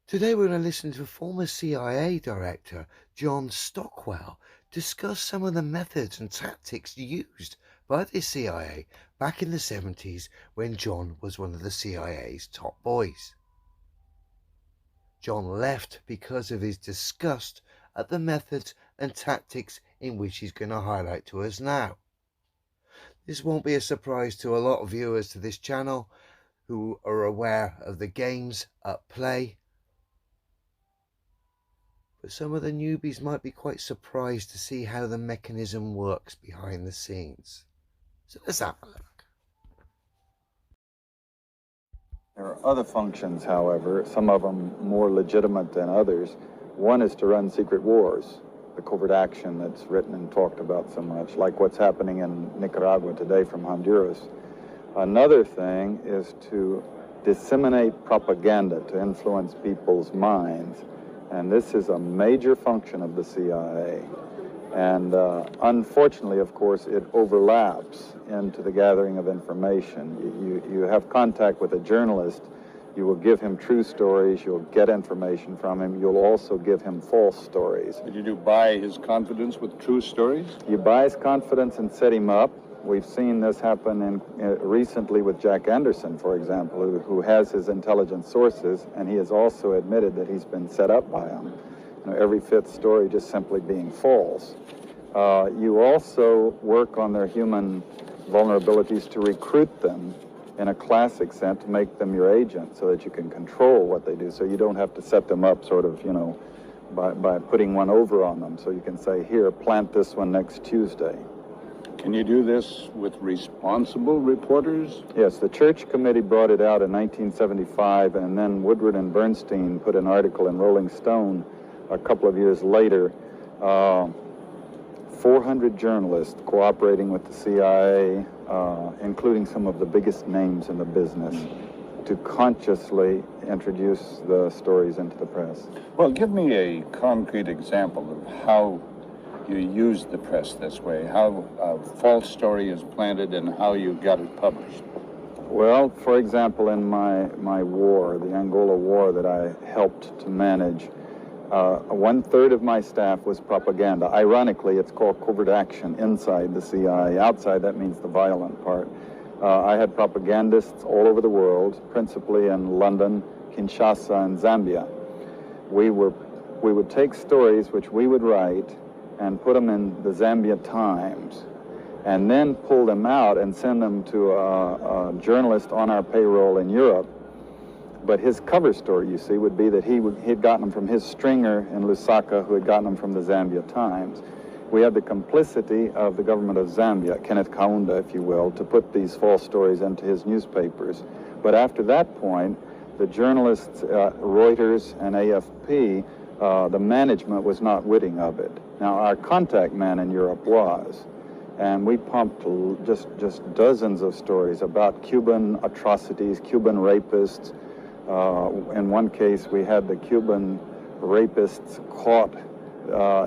Today we're going to listen to former CIA director John Stockwell discuss some of the methods and tactics used by the CIA back in the 70s when John was one of the CIA's top boys. John left because of his disgust at the methods and tactics in which he's going to highlight to us now. This won't be a surprise to a lot of viewers to this channel who are aware of the games at play, but some of the newbies might be quite surprised to see how the mechanism works behind the scenes. So let's have a look. There are other functions, however, some of them more legitimate than others. One is to run secret wars, the covert action that's written and talked about so much, like what's happening in Nicaragua today from Honduras. Another thing is to disseminate propaganda to influence people's minds. And this is a major function of the CIA. And unfortunately, of course, it overlaps into the gathering of information. You have contact with a journalist, you will give him true stories, you'll get information from him, you'll also give him false stories. Did you buy his confidence with true stories? You buy his confidence and set him up. We've seen this happen recently with Jack Anderson, for example, who has his intelligence sources, and he has also admitted that he's been set up by them. You know, every fifth story just simply being false. You also work on their human vulnerabilities to recruit them in a classic sense, to make them your agent so that you can control what they do, so you don't have to set them up sort of, you know, by putting one over on them. So you can say, here, plant this one next Tuesday. Can you do this with responsible reporters? Yes, the Church Committee brought it out in 1975, and then Woodward and Bernstein put an article in Rolling Stone a couple of years later. 400 journalists cooperating with the CIA, including some of the biggest names in the business, to consciously introduce the stories into the press. Well, give me a concrete example of how you use the press this way, how a false story is planted and how you got it published. Well, for example, in my war, the Angola War that I helped to manage, 1/3 of my staff was propaganda. Ironically, it's called covert action inside the CIA. Outside, that means the violent part. I had propagandists all over the world, principally in London, Kinshasa, and Zambia. We would take stories which we would write and put them in the Zambia Times, and then pull them out and send them to a journalist on our payroll in Europe. But his cover story, you see, would be that he'd gotten them from his stringer in Lusaka, who had gotten them from the Zambia Times. We had the complicity of the government of Zambia, Kenneth Kaunda, if you will, to put these false stories into his newspapers. But after that point, the journalists, Reuters and AFP, the management was not witting of it. Now, our contact man in Europe was, and we pumped just dozens of stories about Cuban atrocities, Cuban rapists. In one case, we had the Cuban rapists caught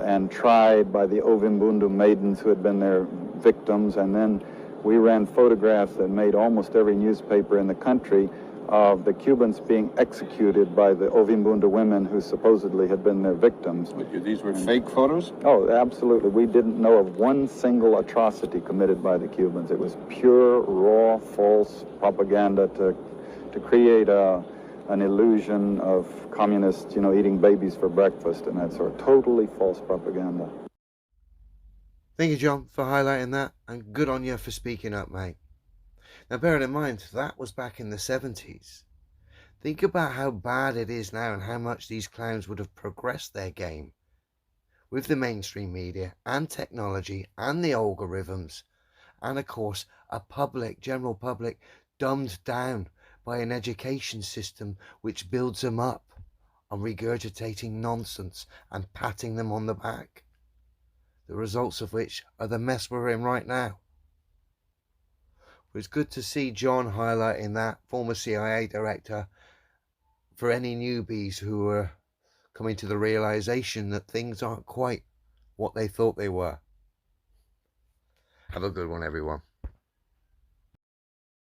and tried by the Ovimbundu maidens who had been their victims, and then we ran photographs that made almost every newspaper in the country of the Cubans being executed by the Ovimbundu women who supposedly had been their victims. These were fake photos? Oh, absolutely. We didn't know of one single atrocity committed by the Cubans. It was pure, raw, false propaganda to create an illusion of communists, you know, eating babies for breakfast and that sort of totally false propaganda. Thank you, John, for highlighting that, and good on you for speaking up, mate. Now, bearing in mind, that was back in the 70s. Think about how bad it is now and how much these clowns would have progressed their game with the mainstream media and technology and the algorithms, and of course a general public dumbed down by an education system which builds them up on regurgitating nonsense and patting them on the back, the results of which are the mess we're in right now. It was good to see John highlighting that, former CIA director, for any newbies who are coming to the realization that things aren't quite what they thought they were. Have a good one, everyone.